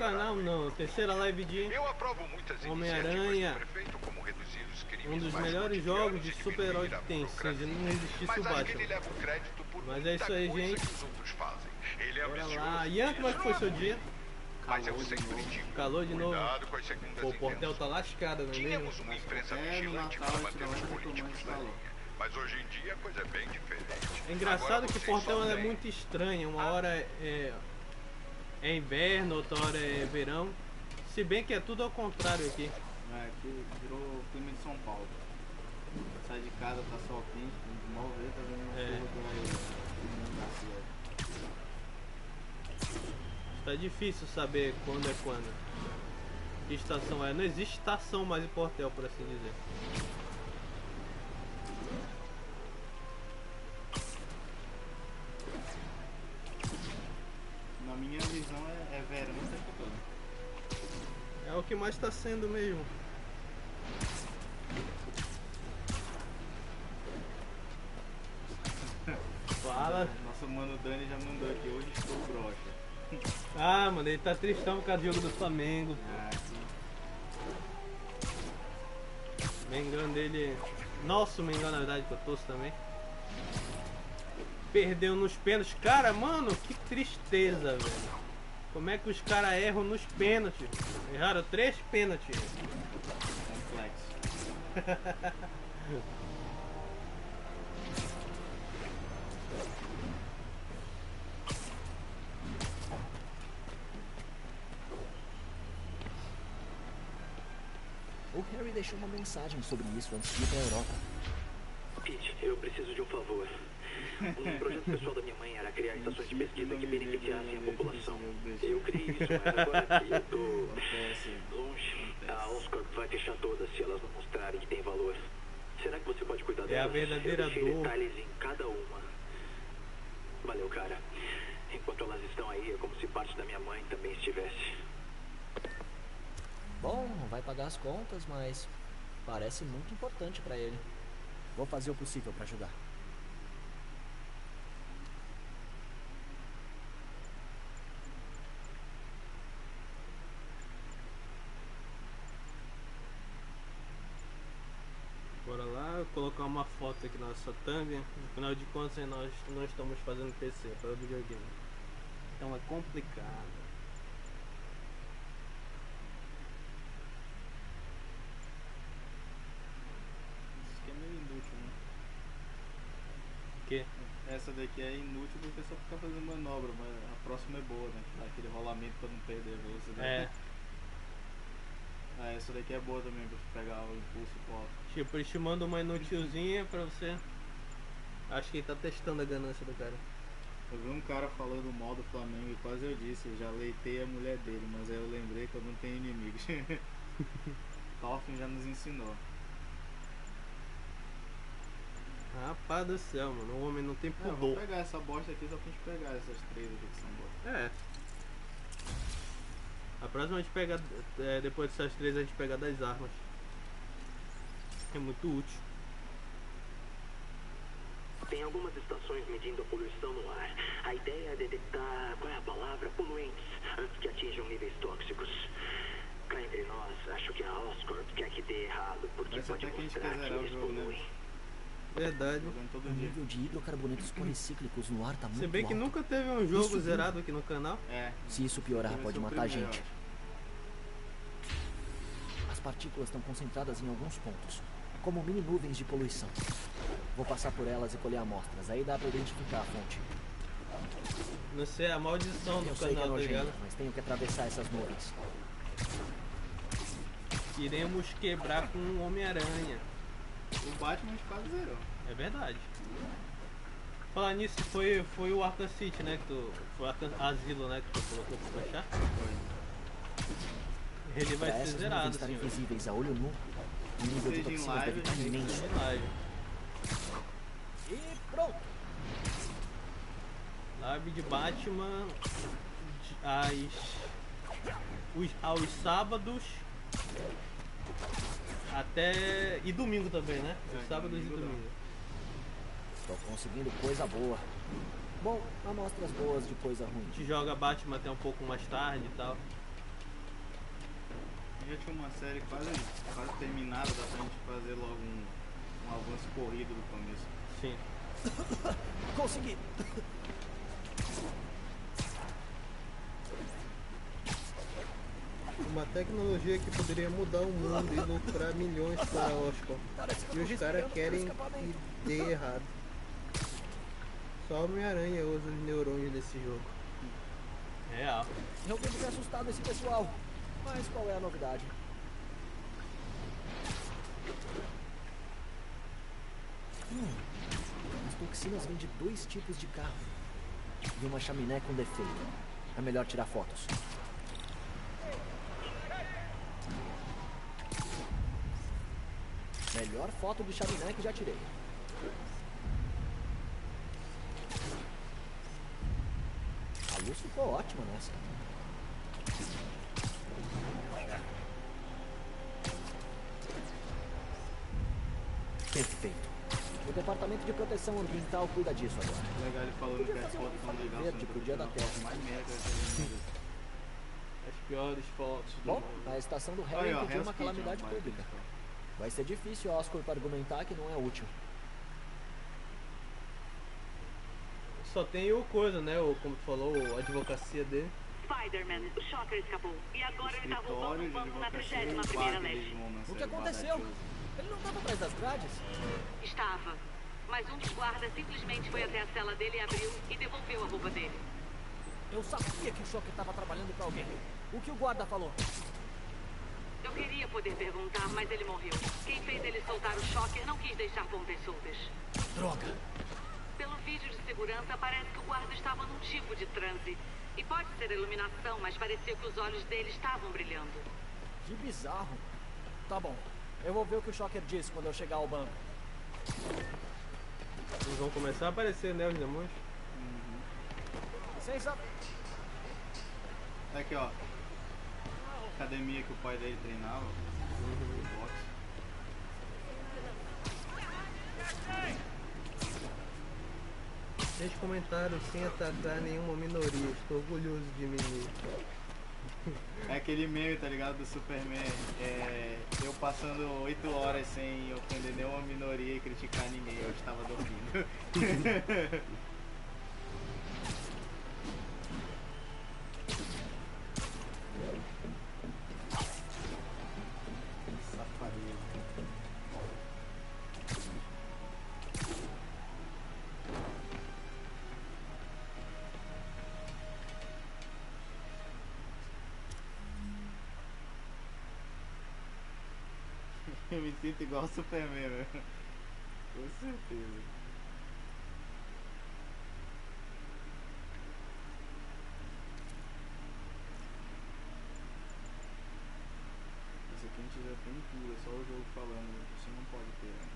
canal não, terceira live de Homem-Aranha, um dos melhores jogos de super-herói que tem, se não existisse o Batman. Mas é isso aí, gente. Bora lá. Ian, como é que foi seu dia? Calor de novo. Pô, o portel tá lascado, não é mesmo? No Natal a gente não vai tomar mais calor. Mas hoje em dia a coisa é bem diferente. É engraçado que o portel é muito estranho. Uma hora é inverno, outra hora é verão. Se bem que é tudo ao contrário aqui. É, aqui virou clima de São Paulo. Sai de casa, tá sol quente, mal ver, tá vendo uma chuva da cidade. Tá difícil saber quando é quando. Que estação é. Não existe estação mais em portel, por assim dizer. Na minha visão é verão o tempo todo. É o que mais tá sendo mesmo. Fala. Nosso mano Dani já mandou aqui, hoje estou broxa. Ah, mano, ele tá tristão por causa do jogo do Flamengo. Sim. Mengão dele. Nosso Mengão, na verdade, que eu torço também. Perdeu nos pênaltis. Cara, mano, que tristeza, velho. Como é que os caras erram nos pênaltis? Erraram 3 pênaltis. Complexo. O Harry deixou uma mensagem sobre isso antes de ir pra Europa. Pete, eu preciso de um favor. Um projeto pessoal da minha mãe era criar estações de pesquisa que beneficiassem a população. Eu criei isso, mas agora que eu tô longe, a Oscorp vai fechar todas se elas não mostrarem que tem valor. Será que você pode cuidar delas? É a verdadeira eu deixei dor. detalhes em cada uma. Valeu, cara. Enquanto elas estão aí, é como se parte da minha mãe também estivesse. Bom, não vai pagar as contas, mas parece muito importante pra ele. Vou fazer o possível pra ajudar. Bora lá, colocar uma foto aqui na nossa thumb. Afinal de contas, nós não estamos fazendo PC, é para videogame. Então é complicado. Isso aqui é meio inútil, né? Que? Essa daqui é inútil porque só fica fazendo manobra, mas a próxima é boa, né? Dá aquele rolamento pra não perder a velocidade. É. Ah, essa daqui é boa também pra pegar o impulso pro alto. Tipo, eles te mandam uma inutilzinha pra você. Acho que ele tá testando a ganância do cara. Eu vi um cara falando mal do Flamengo e quase eu disse, eu já leitei a mulher dele, mas aí eu lembrei que eu não tenho inimigos. Tolkien já nos ensinou. Rapaz do céu, mano, o homem não tem Não, eu pudor. vou pegar essa bosta aqui só pra gente pegar essas 3 aqui que são boas. É. A próxima a gente pega, depois dessas 3 a gente pega das armas. É muito útil. Tem algumas estações medindo a poluição no ar. A ideia é detectar, qual é a palavra, poluentes, antes que atinjam níveis tóxicos. Cá entre nós, acho que a Oscorp quer que dê errado, porque Parece pode até que a gente mostrar quer que zerar o eles jogo, né? poluem. Verdade. Jogando todo O dia. nível de hidrocarbonetos policíclicos no ar tá muito Se bem que alto. nunca teve um jogo Isso, zerado aqui no canal. É. Se isso piorar, Esse pode é o matar a primeiro. gente. As partículas estão concentradas em alguns pontos, como mini nuvens de poluição. Vou passar por elas e colher amostras, aí dá pra identificar a fonte. Não sei, é a maldição do Eu sei que é canal, tá nojento, ligado? mas tenho que atravessar essas nuvens. Iremos quebrar com o Homem-Aranha. O Batman de quase zerou. É verdade. Falar nisso, foi o Arkham City, né? Que tu, foi o Arkham Asilo, né? Que tu colocou pra baixar. Ele vai Pra ser essas nuvens zerado, estarem senhor. visíveis a olho nu, o nível de Seja em toxinas live, deve estar imenso. Em live. E pronto! Live de Batman aos sábados até e domingo também, né? Os sábados e domingo. Tô conseguindo coisa boa. Bom, amostras boas de coisa ruim. A gente joga Batman até um pouco mais tarde e tal. já tinha uma série quase terminada, dá pra gente fazer logo um avanço corrido do começo. Sim. Consegui! Uma tecnologia que poderia mudar o mundo e lucrar milhões para a Oscar. E os caras querem que dê errado. Só Homem-Aranha usa os neurônios desse jogo. Real. Realmente me assustado esse pessoal. Mas qual é a novidade? As toxinas vêm de 2 tipos de carro. E uma chaminé com defeito. É melhor tirar fotos. Melhor foto de chaminé que já tirei. A luz ficou ótima nessa. Perfeito. O Departamento de Proteção Ambiental cuida disso agora. Legal ele falando que as fotos são legais. Verde pro dia da Terra. Mais merda. As piores fotos do Bom, mundo. a estação do Aí, Harry ó, pediu Hell's uma Kitchen, calamidade vai, pública. pessoal. Vai ser difícil a Oscorp argumentar que não é útil. Só tem o coisa, né? O, como tu falou, a advocacia dele. Spider-Man, o Shocker escapou. E agora ele tá roubando Escritório o de banco na advocacia 31ª eles leste. vão na O que série aconteceu? Badajoz. Ele não estava atrás das grades? Estava. Mas um dos guardas simplesmente foi até a cela dele e abriu e devolveu a roupa dele. Eu sabia que o Shocker estava trabalhando para alguém. O que o guarda falou? Eu queria poder perguntar, mas ele morreu. Quem fez ele soltar o Shocker não quis deixar pontas soltas. Droga! Pelo vídeo de segurança, parece que o guarda estava num tipo de transe. E pode ser iluminação, mas parecia que os olhos dele estavam brilhando. Que bizarro. Tá bom. Eu vou ver o que o Shocker diz quando eu chegar ao banco. Eles vão começar a aparecer, né? Os demônios. Licença. Aqui, ó. Academia que o pai dele treinava. Boxe. Deixe comentários sem atacar nenhuma minoria. Estou orgulhoso de mim mesmo. É aquele meme, tá ligado? Do Superman. Eu passando 8 horas sem ofender nenhuma minoria e criticar ninguém. Eu estava dormindo. Safadeza. Eu me sinto igual o Superman, velho. Com certeza. Esse aqui a gente já tem tudo, é só o jogo falando, você não pode ter. Né?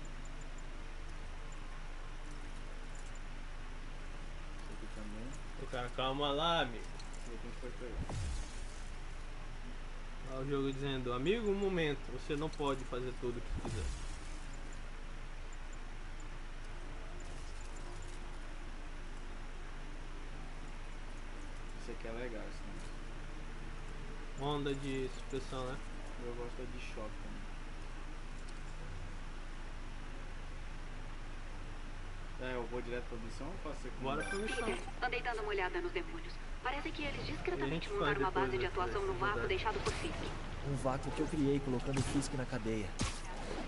Esse aqui também. O cara, calma lá, amigo. Esse aqui a gente pode pegar. Olha o jogo dizendo, amigo, um momento, você não pode fazer tudo o que quiser. Esse aqui é legal, esse não. Onda de supressão, né? Eu gosto de choque também. Eu vou direto pra missão ou faço secundário? Bora pra missão. Andei dando uma olhada nos demônios. Parece que eles A discretamente gente montaram faz uma base depois de atuação no desse vácuo lugar. deixado por Fisk. Um vácuo que eu criei colocando o Fisk na cadeia.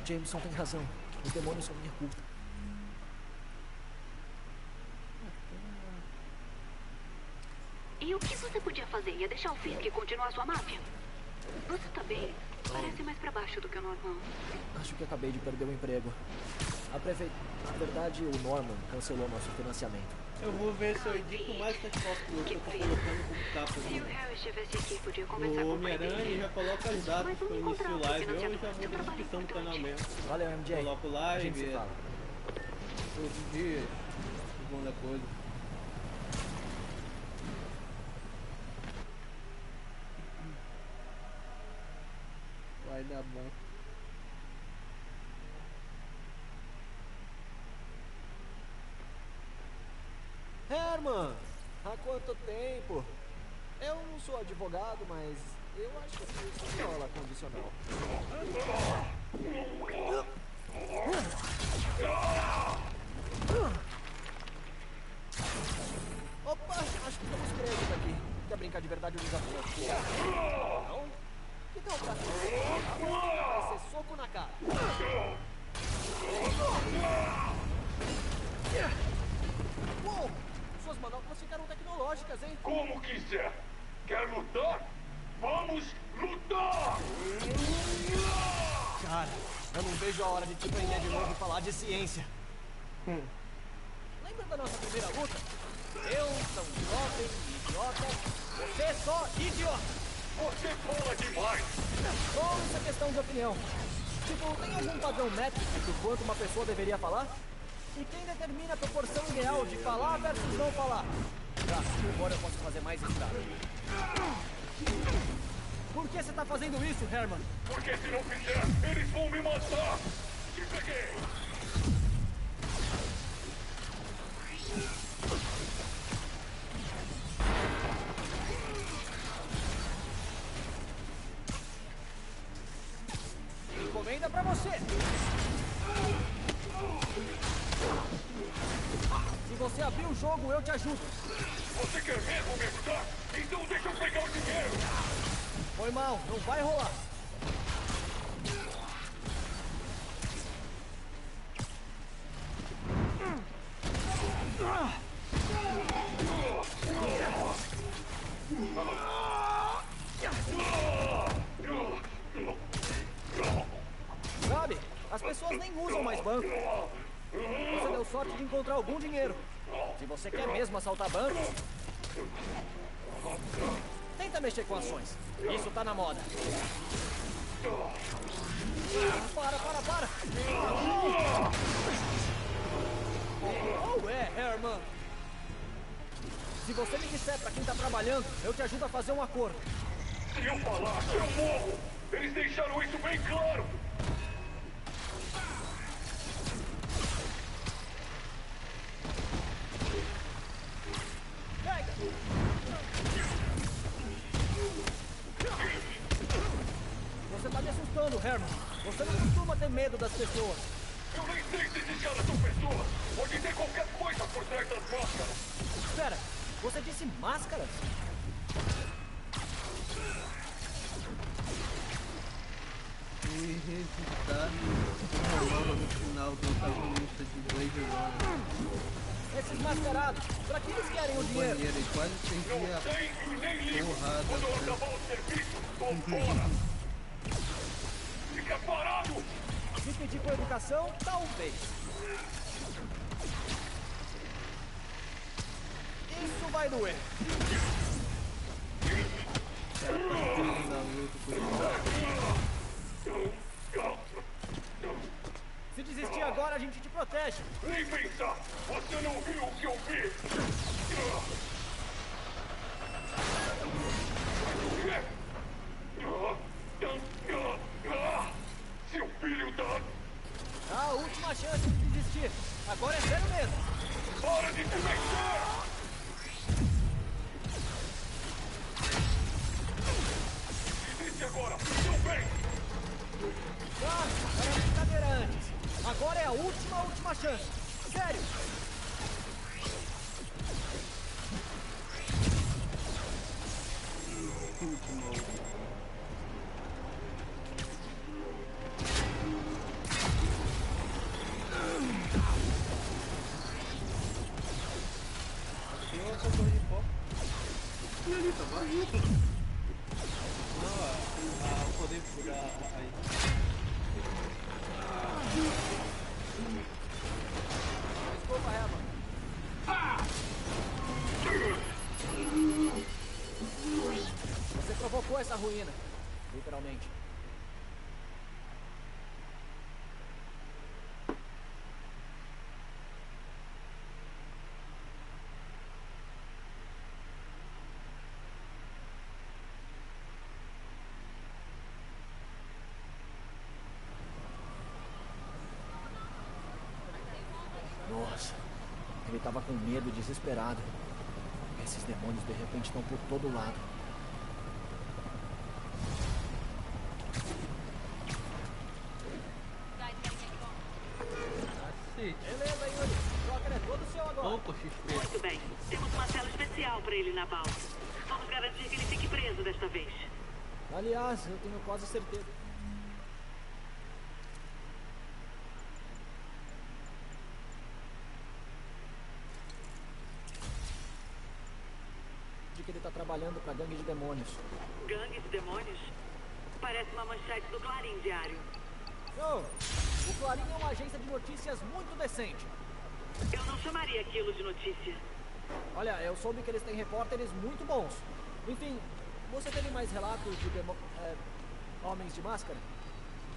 Jameson tem razão. Os demônios são minha culpa. E o que você podia fazer? Ia deixar o Fisk continuar sua máfia? Você tá bem? Parece mais pra baixo do que o normal. Acho que acabei de perder o emprego. Na verdade, o Norman cancelou nosso financiamento. Eu vou ver se eu edito mais essas fotos que eu tô colocando como capa Se o aqui. Harry estivesse aqui, podia conversar O com o pai Homem-Aranha dele. já coloca as datas Mas que eu vamos inicio encontrar um live, eu já financiamento. vou Seu na trabalho é descrição do canal importante. mesmo. Valeu, MJ. Coloco A live, gente se fala. todos os dias, segunda coisa. Vai dar bom. Herman, há quanto tempo? Eu não sou advogado, mas Eu acho que isso viola condicional. Opa, acho que estamos presos aqui. Quer brincar de verdade o desafio? Não? Então, pra vai ser soco na cara. Uou! Suas manobras ficaram tecnológicas, hein? Como quiser. Quer lutar? Vamos lutar! Cara, eu não vejo a hora de te prender de novo e falar de ciência. Lembra da nossa primeira luta? Eu sou jovem e idiota. Você só idiota. Você fala demais! Bom, isso é questão de opinião. Tipo, tem algum padrão métrico de quanto uma pessoa deveria falar? E quem determina a proporção ideal de falar versus não falar? Agora eu posso fazer mais estrago. Por que você tá fazendo isso, Herman? Porque se não fizer, eles vão me matar! Te peguei! Encomenda pra você! Se você abrir o jogo, eu te ajudo. Você quer mesmo me ajudar? Então deixa eu pegar o dinheiro! Foi mal, não vai rolar. Sabe, as pessoas nem usam mais banco. Você deu sorte de encontrar algum dinheiro. Se você quer mesmo assaltar bancos, tenta mexer com ações. Isso tá na moda. Para! Oh, Herman. Se você me disser pra quem tá trabalhando, eu te ajudo a fazer um acordo. Se eu falar, eu morro! Eles deixaram isso bem claro! Pega! Você tá me assustando, Herman. Você não costuma ter medo das pessoas. Eu nem sei se esses caras são pessoas! Pode ter qualquer coisa por trás das máscaras! Espera, você disse máscaras? E registrar uma nova no final do protagonista de Blade Runner. Esses mascarados, pra que eles querem o dinheiro? Banheiro, e quase perdi a Tem e nem ligo! porrada. Quando eu acabar o serviço, tô fora! Fica parado! Se pedir com educação, talvez. Isso vai doer. Cara, participando da luta por isso. Se desistir agora, a gente te protege. Nem pensar! Você não viu o que eu vi! Seu filho da... A última chance de desistir. Agora é sério mesmo. Para de se mexer! Desiste agora! Não vem! Era brincadeira antes. Agora é a última chance. Sério. Tem uma cantora de pop. E ali, tá vazio. Não, o poder furar aí. Desculpa, Herman. Você provocou essa ruína. Literalmente. Nossa, ele tava com medo, desesperado. Esses demônios de repente estão por todo lado. carnaval. Vamos garantir que ele fique preso desta vez. Aliás, eu tenho quase certeza de que ele tá trabalhando pra gangue de demônios. Gangue de demônios? Parece uma manchete do Clarim Diário. Oh, o Clarim é uma agência de notícias muito decente. Eu não chamaria aquilo de notícia. Olha, eu soube que eles têm repórteres muito bons. Enfim, você teve mais relatos de homens de máscara?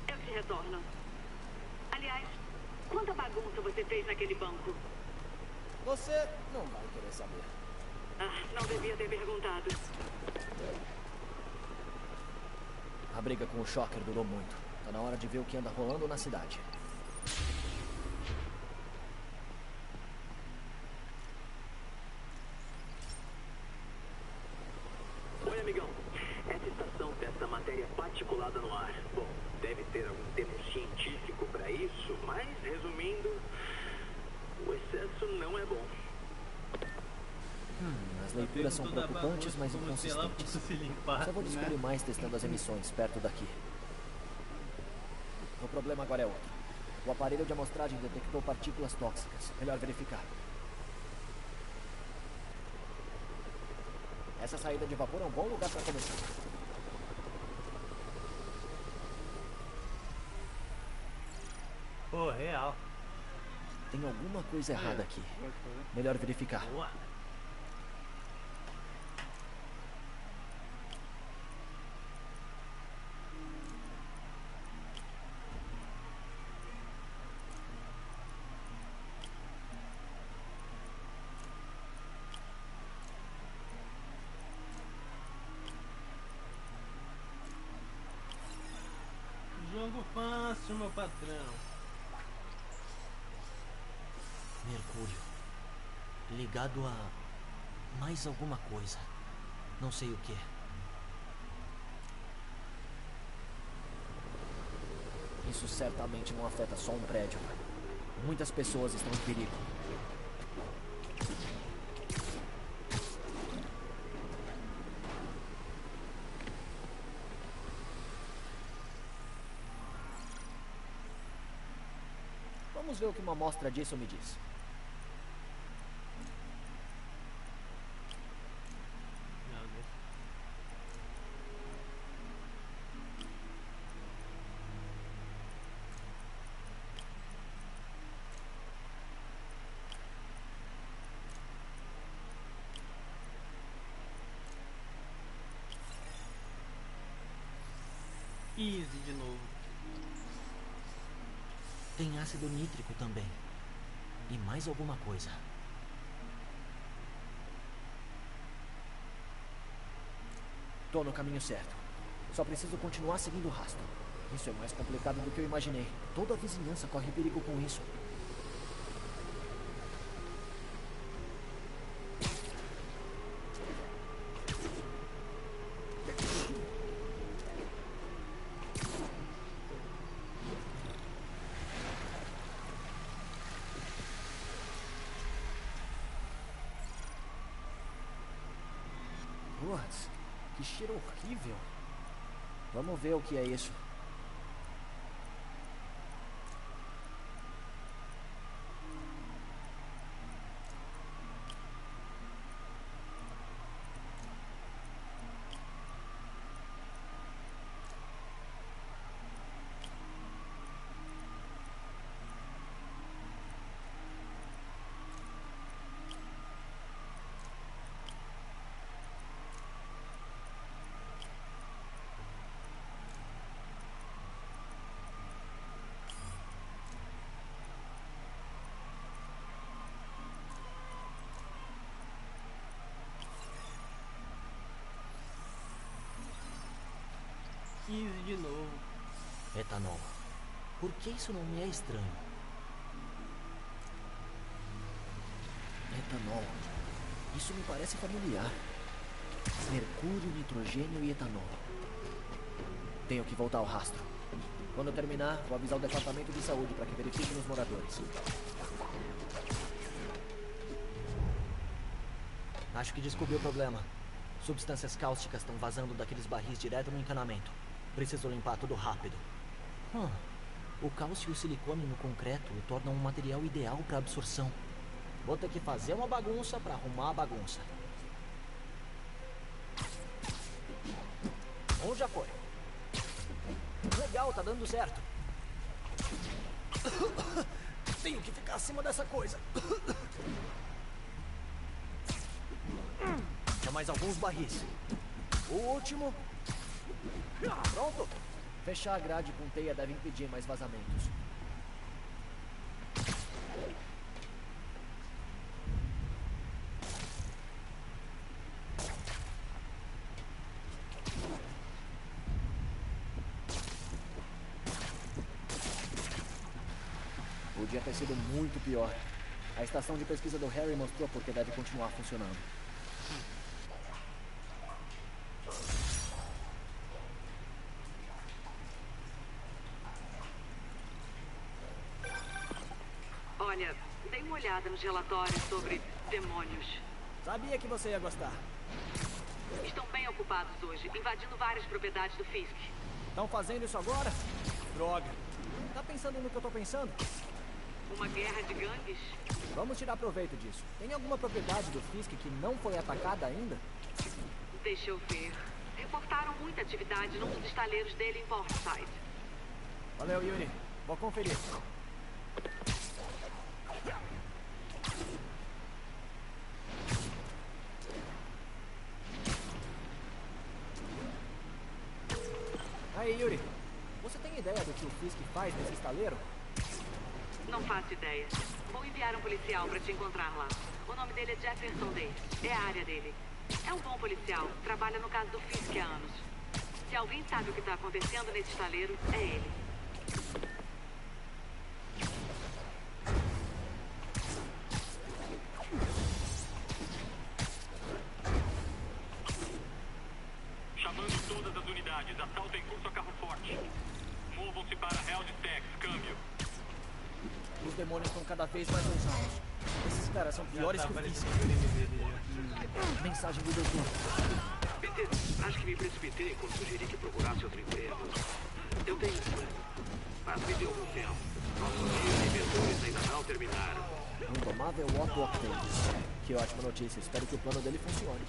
Eu te retorno. Aliás, quanta bagunça você fez naquele banco? Você não vai querer saber. Ah, não devia ter perguntado. A briga com o Shocker durou muito. Tá na hora de ver o que anda rolando na cidade. Oi, amigão. Essa estação tem essa matéria particulada no ar. Bom, deve ter algum termo científico pra isso, mas, resumindo, o excesso não é bom. As leituras são preocupantes, mas inconsistentes. Só vou descobrir mais testando as emissões perto daqui. O problema agora é outro. O aparelho de amostragem detectou partículas tóxicas. Melhor verificar. Essa saída de vapor é um bom lugar para começar. Pô, real. Tem alguma coisa errada aqui. Melhor verificar. Boa. Jogo fácil, meu patrão. Mercúrio. Ligado a mais alguma coisa. Não sei o que. Isso certamente não afeta só um prédio. Muitas pessoas estão em perigo. Vamos ver o que uma amostra disso me diz. Meu Deus. Easy de novo. Tem ácido nítrico também. E mais alguma coisa. Tô no caminho certo. Só preciso continuar seguindo o rastro. Isso é mais complicado do que eu imaginei. Toda a vizinhança corre perigo com isso. Putz, que cheiro horrível. Vamos ver o que é isso. Easy de novo. Etanol. Por que isso não me é estranho? Etanol. Isso me parece familiar. Mercúrio, nitrogênio e etanol. Tenho que voltar ao rastro. Quando eu terminar, vou avisar o departamento de saúde para que verifique nos moradores. Acho que descobri o problema. Substâncias cáusticas estão vazando daqueles barris direto no encanamento. Preciso limpar tudo rápido. O cálcio e o silicone no concreto o tornam um material ideal para absorção. Vou ter que fazer uma bagunça para arrumar a bagunça. Um já foi. Legal, tá dando certo. Tenho que ficar acima dessa coisa. Só mais alguns barris. O último. Pronto. Fechar a grade com teia deve impedir mais vazamentos. Podia ter sido muito pior. A estação de pesquisa do Harry mostrou porque deve continuar funcionando. Olha, dei uma olhada nos relatórios sobre demônios. Sabia que você ia gostar. Estão bem ocupados hoje, invadindo várias propriedades do Fisk. Estão fazendo isso agora? Droga. Tá pensando no que eu tô pensando? Uma guerra de gangues? Vamos tirar proveito disso. Tem alguma propriedade do Fisk que não foi atacada ainda? Deixa eu ver. Reportaram muita atividade num dos estaleiros dele em Portside. Valeu, Yuri. Vou conferir. Aí, Yuri. Você tem ideia do que o Fisk faz nesse estaleiro? Não faço ideia. Vou enviar um policial pra te encontrar lá. O nome dele é Jefferson Davis. É a área dele. É um bom policial. Trabalha no caso do Fisk há anos. Se alguém sabe o que tá acontecendo nesse estaleiro, é ele. Chamando todas as unidades. Assalto em curso a carro forte. Movam-se para Hellstex. Câmbio. Os demônios estão cada vez mais ousados. Esses caras são piores que o Fisk. Mensagem do doutor. Peter, acho que me precipitei quando sugeri que procurasse outro emprego. Eu tenho... Mas me deu algum tempo. Nossos dias de inventores ainda não terminaram. Indomável Otto Octavius. Que ótima notícia. Espero que o plano dele funcione.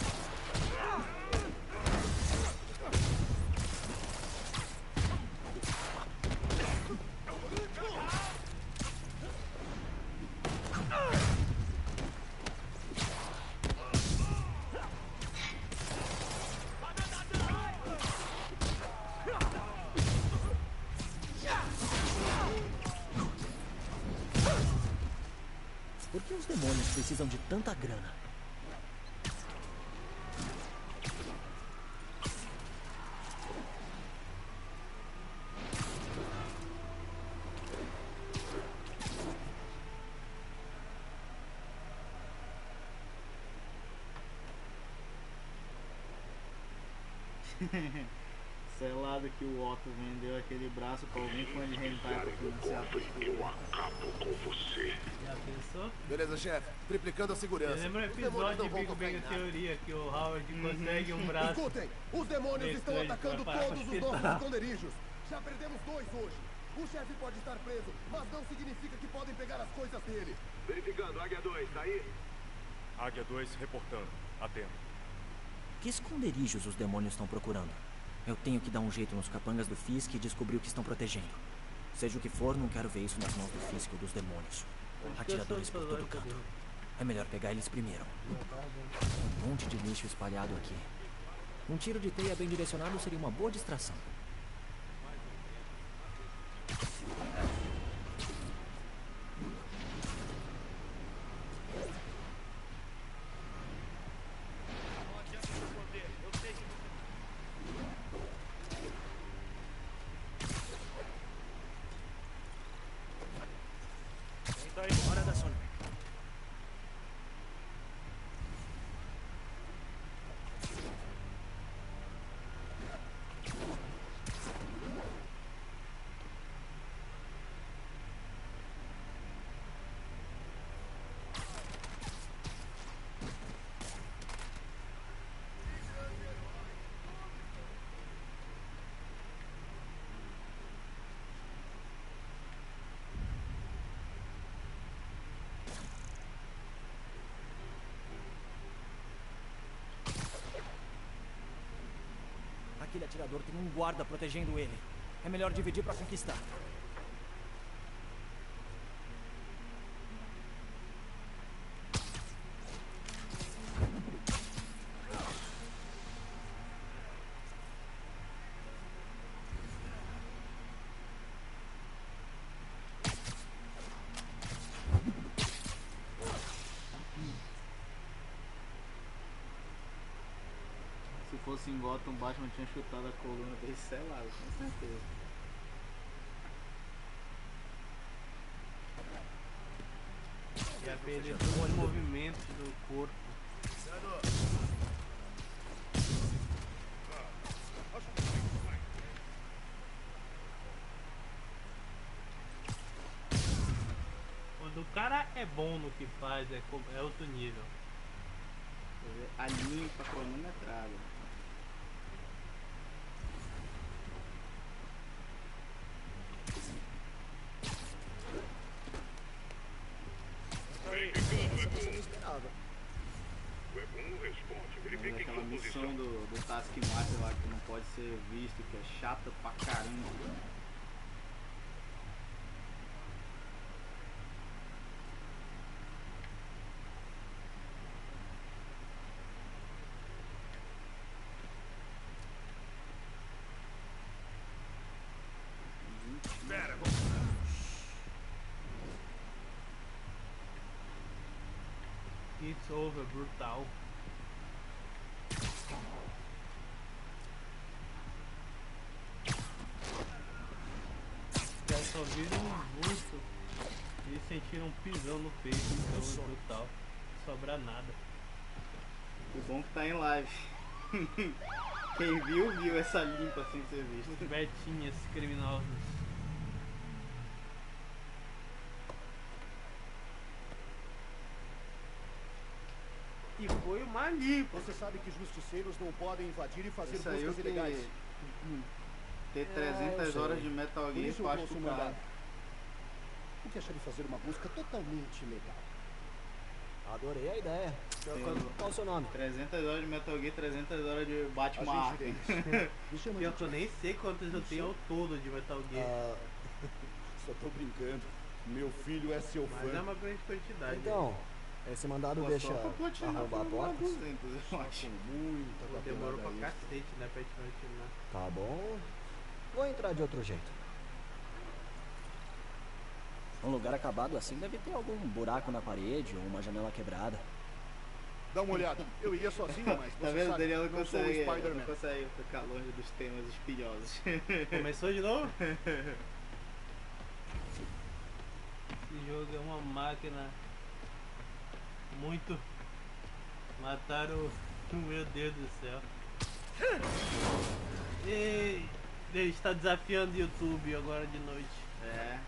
Por que os demônios precisam de tanta grana? Selado que o Otto vendeu aquele braço pra alguém com ele rentar pra financiar. Eu acabo com você. Já pensou? Beleza, chefe. Triplicando a segurança. Você lembra o Os demônios episódio não de vão Big tocar em Bang nada. Teoria que o Howard consegue um braço? Escutem, os demônios estão Mecânico, atacando vai parar todos pra os nossos espetar. esconderijos. Já perdemos 2 hoje. O chefe pode estar preso, mas não significa que podem pegar as coisas dele. Verificando, Águia 2, tá aí? Águia 2 reportando. Atento. Que esconderijos os demônios estão procurando? Eu tenho que dar um jeito nos capangas do Fisk e descobrir o que estão protegendo. Seja o que for, não quero ver isso nas mãos do Fisk ou dos demônios. Atiradores por todo canto. É melhor pegar eles primeiro. Um monte de lixo espalhado aqui. Um tiro de teia bem direcionado seria uma boa distração. Hora da sono. Aquele atirador tem um guarda protegendo ele. É melhor dividir pra conquistar. Se fosse em Gotham, Batman tinha chutado a coluna dele selado, com certeza. Já perdeu todos os movimentos do corpo. Quando o cara é bom no que faz, é outro nível. A limpa cronometrada. Mas aquela missão do Taskmaster lá que não pode ser visto, que é chata pra caramba. It's over, brutal. Já só viram um vulto e sentiram um pisão no peito, então é brutal. Não sobra nada. O bom que tá em live. Quem viu essa limpa sem ser visto. Os betinhas criminosos. E foi uma limpa. Você sabe que justiceiros não podem invadir e fazer Isso aí buscas eu que ilegais. ter 300 horas de Metal Por Gear isso eu faz trouxe do um cara. mandado. O que acha de fazer uma busca totalmente legal? Adorei a ideia. Qual o seu nome? 300 horas de Metal Gear, 300 horas de Batman Agente Arkham. Davis. Me chama de Eu tô nem sei quantas eu tenho ao todo de Metal Gear. Só tô brincando. Meu filho é seu Mas é fã. uma grande quantidade. Então, esse mandado Pô, deixa só pra platinar arrombar foi uma portas? 200, eu acho. Muita Pô, demorou pra papelada extra. cacete, né, pra gente continuar. Tá bom. Vou entrar de outro jeito. Um lugar acabado assim deve ter algum buraco na parede ou uma janela quebrada. Dá uma olhada. Eu iria sozinho, mas Tá você vendo? O sabe, Daniel não não sou o consegue, não Spider-Man. consegue ficar longe dos temas espinhosos. Começou de novo? Esse jogo é uma máquina muito. Mataram. Meu Deus do céu. Ei, ele está desafiando o YouTube agora de noite. É.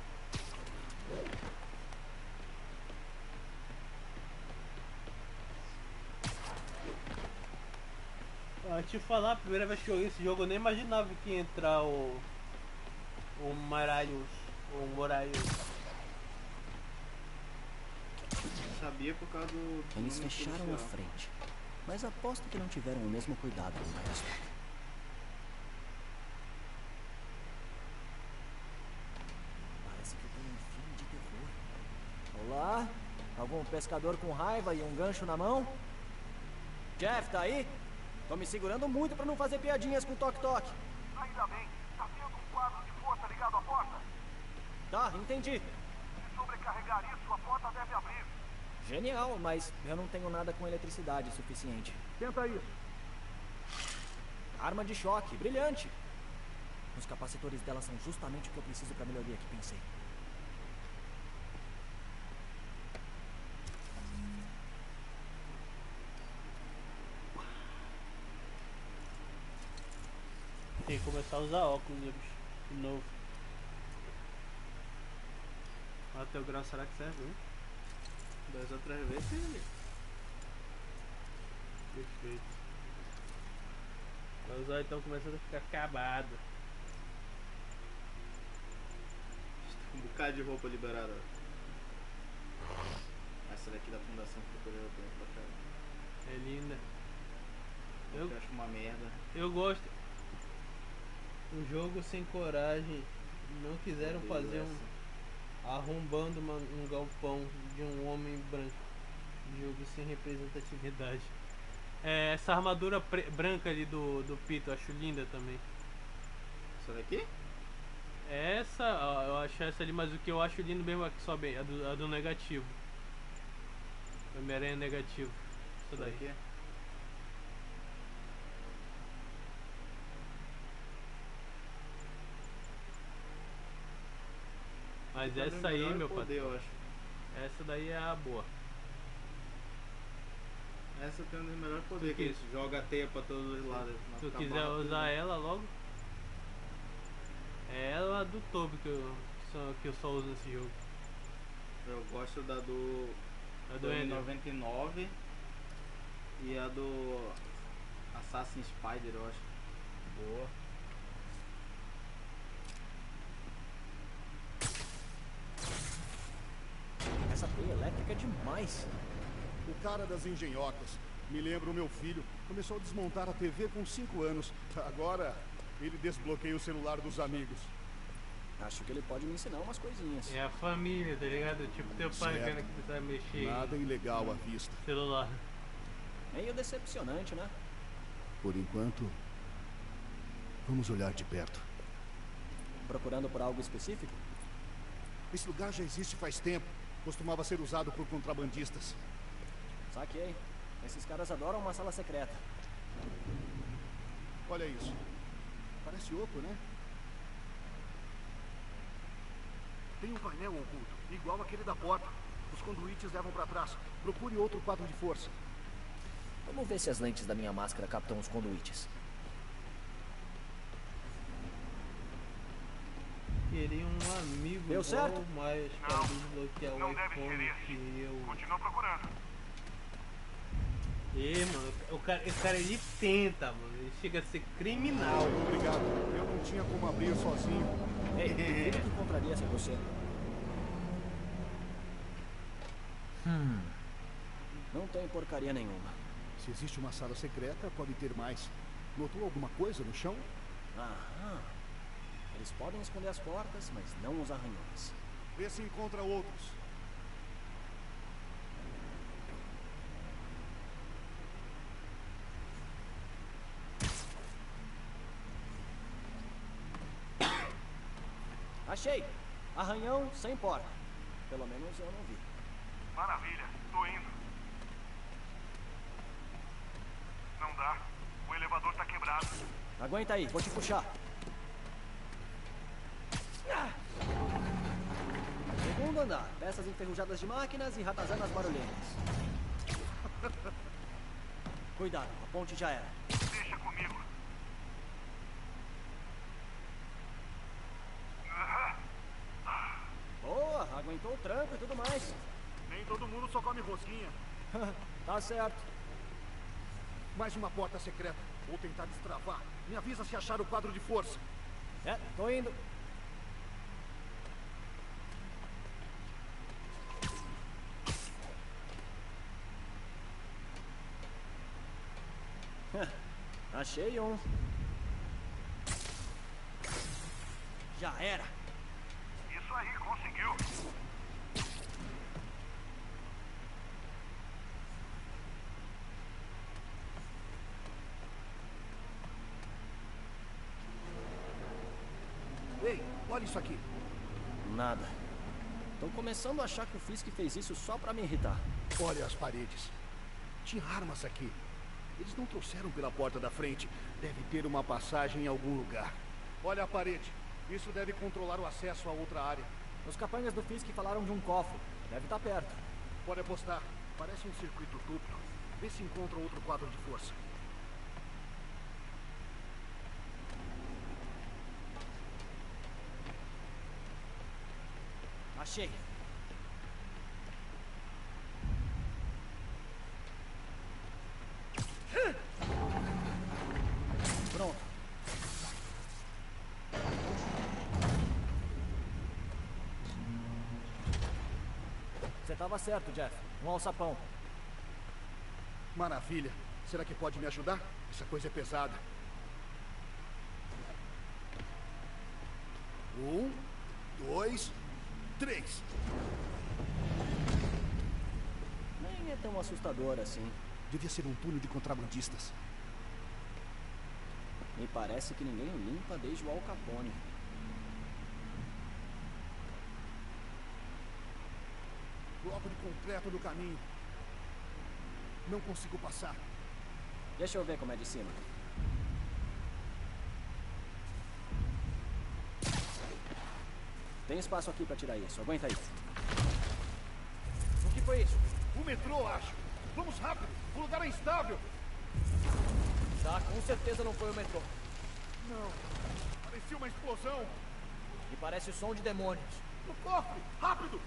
Ah, te falar, a primeira vez que eu joguei esse jogo eu nem imaginava que ia entrar o Moraios. O Moraios. Sabia por causa do. Eles nome fecharam a policial. frente, mas aposto que não tiveram o mesmo cuidado com o resto. Parece que tem um filme de terror. Olá? Algum pescador com raiva e um gancho na mão? Jeff, tá aí? Tô me segurando muito pra não fazer piadinhas com toque-toque. Ainda bem. Tá tendo um quadro de força ligado à porta. Tá, entendi. Se sobrecarregar isso, a porta deve abrir. Genial, mas eu não tenho nada com eletricidade suficiente. Tenta isso. Arma de choque, brilhante. Os capacitores dela são justamente o que eu preciso pra melhoria que pensei. Tem que começar a usar óculos de novo. Olha teu grau, será que serve? Hein? 2 ou 3 vezes sim. Perfeito. Vai usar então começando a ficar acabado. Um bocado de roupa liberada. Essa daqui da fundação procurei o tempo pra cá. É linda. Eu acho uma merda. Eu gosto. Um jogo sem coragem. Não quiseram fazer arrombando um galpão de um homem branco. Jogo sem representatividade. Essa armadura branca ali do Pito, eu acho linda também. Essa daqui? Essa, eu acho essa ali, mas o que eu acho lindo mesmo aqui só bem, a do negativo. Homem-Aranha negativo. Isso daí. Aqui? Mas essa aí, meu poder, patrão, eu acho. essa daí é a boa. Essa tem um dos melhores poderes, que isso, joga a teia pra todos os lados. Se tu quiser usar ela logo. É ela do Toby que eu só uso nesse jogo. Eu gosto da do Ender. 99 e a do Assassin's Spider, eu acho. Boa. Essa teia elétrica é demais. O cara das engenhocas. Me lembra o meu filho. Começou a desmontar a TV com 5 anos. Agora ele desbloqueia o celular dos amigos. Acho que ele pode me ensinar umas coisinhas. É a família, tá ligado? Tipo teu pai Certo. vendo que tu sabe mexer Nada ilegal à vista. no celular. Meio decepcionante, né? Por enquanto, vamos olhar de perto. Procurando por algo específico? Esse lugar já existe faz tempo. Costumava ser usado por contrabandistas. Saquei. Esses caras adoram uma sala secreta. Olha isso. Parece oco, né? Tem um painel oculto, igual aquele da porta. Os conduítes levam pra trás. Procure outro quadro de força. Vamos ver se as lentes da minha máscara captam os conduítes. Queria um amigo Deu igual certo? o Miles pra desbloquear o Não deve iPhone ser esse. que eu... Continua procurando. Mano, esse cara ele tenta, mano. Ele chega a ser criminal. Obrigado. Eu não tinha como abrir sozinho. Ei, ele que encontraria sem você. Não tem porcaria nenhuma. Se existe uma sala secreta, pode ter mais. Notou alguma coisa no chão? Aham. Eles podem esconder as portas, mas não os arranhões. Vê se encontra outros. Achei! Arranhão sem porta. Pelo menos eu não vi. Maravilha, tô indo. Não dá. O elevador tá quebrado. Aguenta aí, vou te puxar. Segundo andar, peças enferrujadas de máquinas e ratazanas barulhentas. Cuidado, a ponte já era. Deixa comigo. Boa, aguentou o tranco e tudo mais. Nem todo mundo só come rosquinha. Tá certo. Mais uma porta secreta. Vou tentar destravar. Me avisa se achar o quadro de força. Tô indo. Achei um. Já era. Isso aí, conseguiu. Ei, olha isso aqui. Nada. Tô começando a achar que o Fisk fez isso só pra me irritar. Olha as paredes. Tinha armas aqui. Eles não trouxeram pela porta da frente. Deve ter uma passagem em algum lugar. Olha a parede. Isso deve controlar o acesso a outra área. Os capangas do Fisk falaram de um cofre. Deve estar perto. Pode apostar. Parece um circuito duplo. Vê se encontra outro quadro de força. Achei. Pronto. Você estava certo, Jeff. Um alçapão. Maravilha. Será que pode me ajudar? Essa coisa é pesada. 1, 2, 3. Nem é tão assustador assim. Devia ser um túnel de contrabandistas. Me parece que ninguém o limpa desde o Al Capone. Bloco de concreto no caminho. Não consigo passar. Deixa eu ver como é de cima. Tem espaço aqui pra tirar isso. Aguenta aí. O que foi isso? O metrô, acho. Vamos rápido. O lugar é instável. Tá, com certeza não foi o metrô. Não. Parecia uma explosão. E parece o som de demônios. No cofre. Rápido.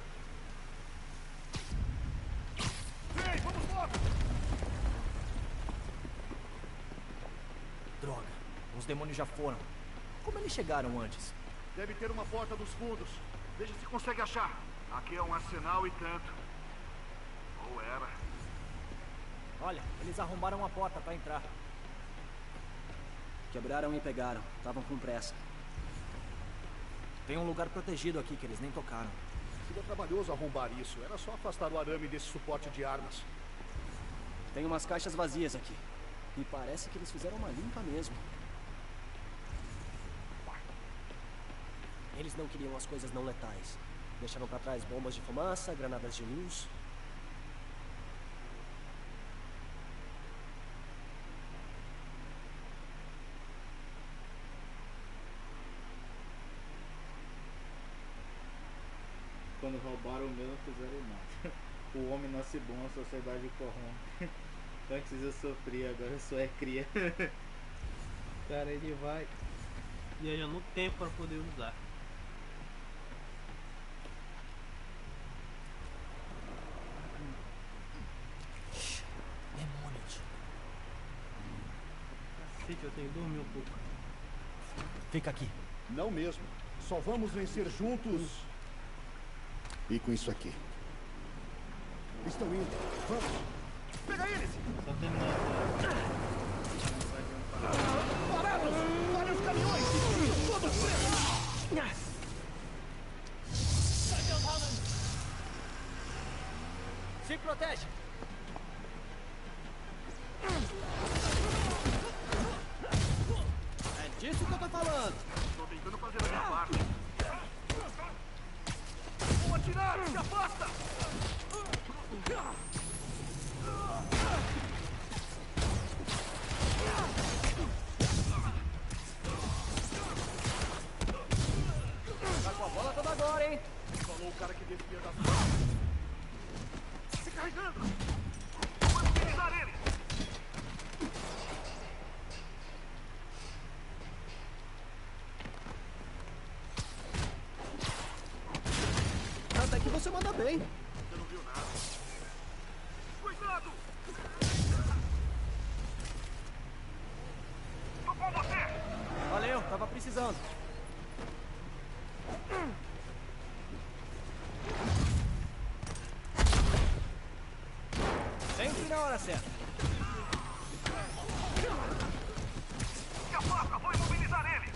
Vem, vamos logo. Droga. Os demônios já foram. Como eles chegaram antes? Deve ter uma porta dos fundos. Veja se consegue achar. Aqui é um arsenal e tanto. Ou era. Olha, eles arrombaram a porta pra entrar. Quebraram e pegaram. Estavam com pressa. Tem um lugar protegido aqui que eles nem tocaram. Seria trabalhoso arrombar isso. Era só afastar o arame desse suporte de armas. Tem umas caixas vazias aqui. E parece que eles fizeram uma limpa mesmo. Eles não queriam as coisas não letais. Deixaram pra trás bombas de fumaça, granadas de luz. Quando roubaram o meu, não fizeram nada. O homem nasce bom, a sociedade corrompe. Antes eu sofria, agora eu sou cria. Cara, ele vai viajar no tempo para poder usar. Demônios. Cacete, eu tenho que dormir um pouco. Fica aqui. Não mesmo. Só vamos vencer juntos. E com isso aqui. Estão indo. Vamos. Pega eles! Só terminando. Parados! Olha os caminhões! Todos presos! Se protege! É disso que eu tô falando! Tô tentando fazer a minha parte. Vou atirar! Se afasta! Tá com a bola toda agora, hein? Falou o cara que desvia da se carregando! Vamos utilizar ele! Até que você manda bem. Você não viu nada. Cuidado! Tô com você! Valeu, tava precisando. Sempre na hora certa. Se afasta, vou imobilizar ele!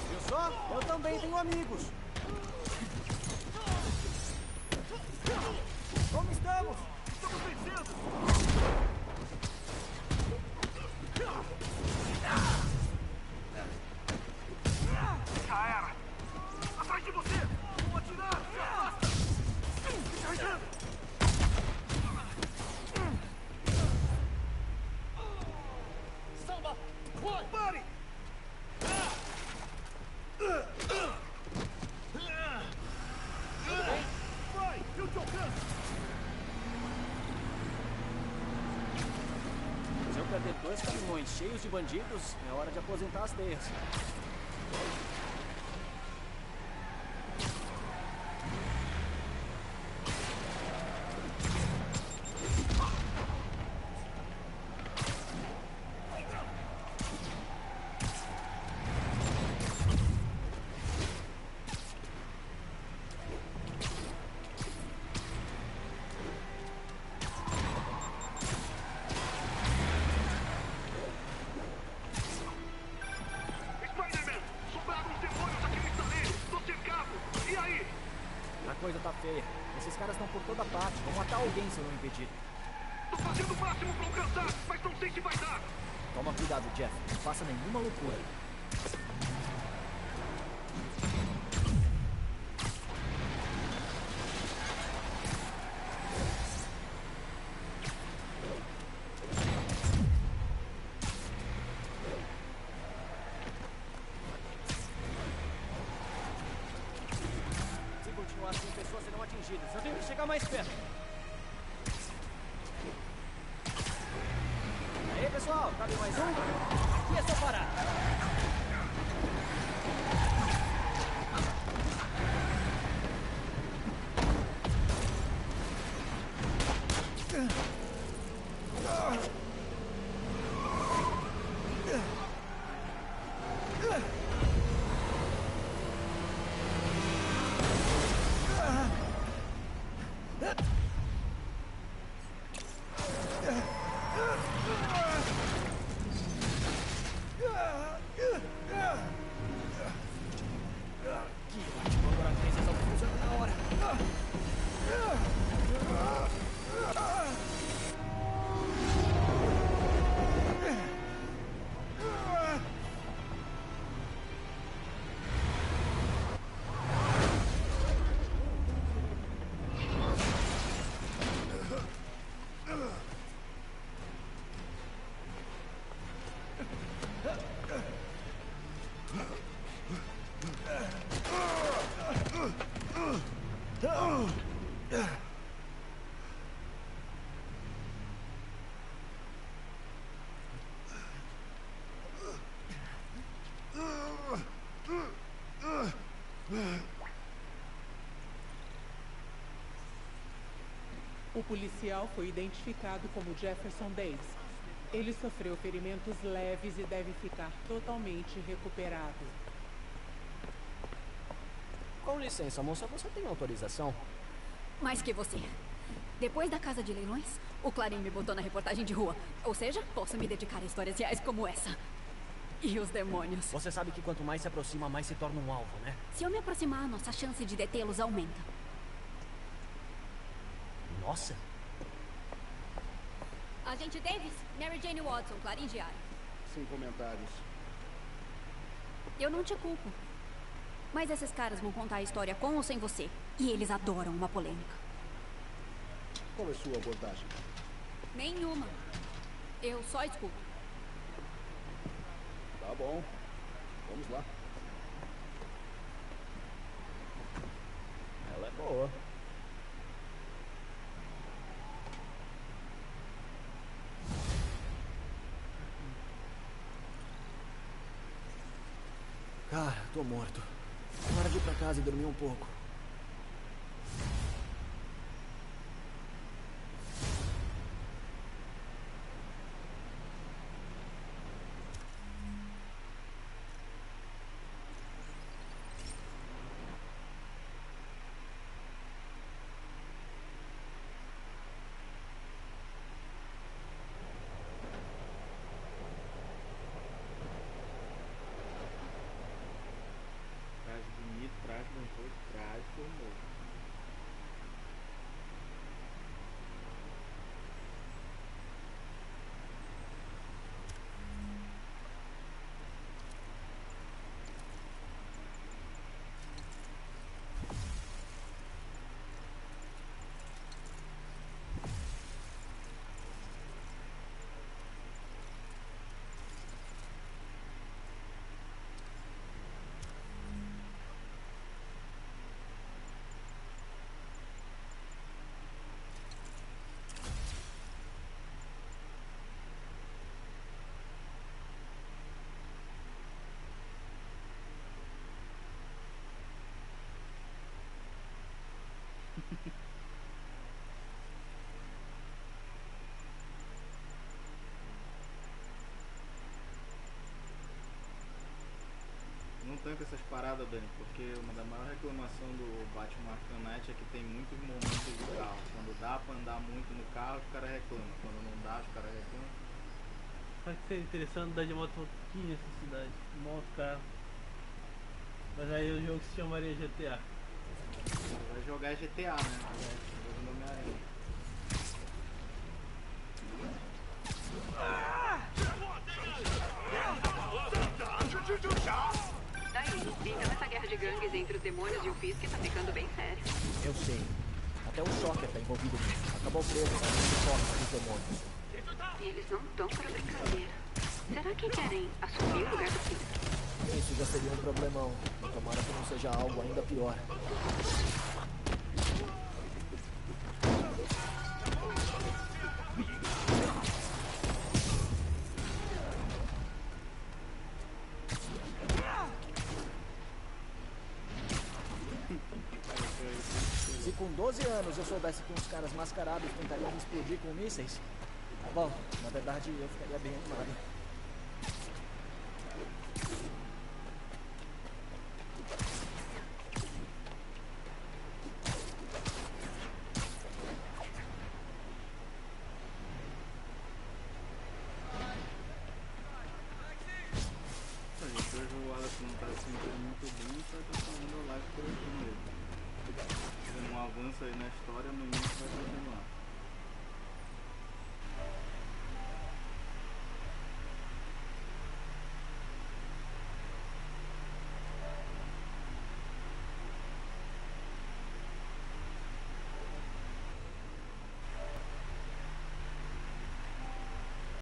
Viu só? Eu também tenho amigos. Como estamos? Estamos vencendo! Já era! Atrás de você! Vou atirar! Se afasta! Se carregando! Salva! Vai! Pare! Vai! Eu te alcanço! Se eu perder 2 caminhões cheios de bandidos, é hora de aposentar as teias. coisa tá feia. Esses caras estão por toda parte. Vão matar alguém se eu não impedir. Tô fazendo o máximo pra alcançar, mas não sei se vai dar. Toma cuidado, Jeff. Não faça nenhuma loucura. Se continuar assim, pessoas serão atingidas. Eu tenho que chegar mais perto. Aí, pessoal, cabe mais um? E é só parar. O policial foi identificado como Jefferson Davis. Ele sofreu ferimentos leves e deve ficar totalmente recuperado. Com licença, moça, você tem autorização? Mais que você. Depois da casa de leilões, o Clarim me botou na reportagem de rua. Ou seja, posso me dedicar a histórias reais como essa. E os demônios. Você sabe que quanto mais se aproxima, mais se torna um alvo, né? Se eu me aproximar, nossa chance de detê-los aumenta. Nossa! Agente Davis, Mary Jane Watson, Clarim Diário. Sem comentários. Eu não te culpo. Mas esses caras vão contar a história com ou sem você. E eles adoram uma polêmica. Qual é a sua abordagem? Nenhuma. Eu só escuto. Tá bom. Vamos lá. Ela é boa. Cara, tô morto. Hora de ir pra casa e dormir um pouco. Não tanto essas paradas, Dani, porque uma da maior reclamação do Batman Arkham Knight é que tem muitos momentos do carro. Quando dá pra andar muito no carro, os caras reclamam. Quando não dá, os caras reclamam. Acho que seria interessante andar de moto um pouquinho nessa cidade. Moto, carro. Mas aí o jogo se chamaria GTA. Vai jogar GTA, né? Jogando Homem-Aranha. Daí, então essa guerra de gangues entre os demônios e o Fisk tá ficando bem séria. Eu sei. Até o Shocker tá envolvido nisso. Acabou preso na linha de força dos demônios. Eles não estão pra brincadeira. Será que querem assumir o lugar do Fisk? Isso já seria um problemão. Tomara que não seja algo ainda pior. Se com 12 anos eu soubesse que uns caras mascarados tentariam me explodir com mísseis, bom, na verdade eu ficaria bem animado. O Wallace não tá se sentindo muito bem, só tá falando live por aqui mesmo. Se não avança aí na história, amanhã vai continuar.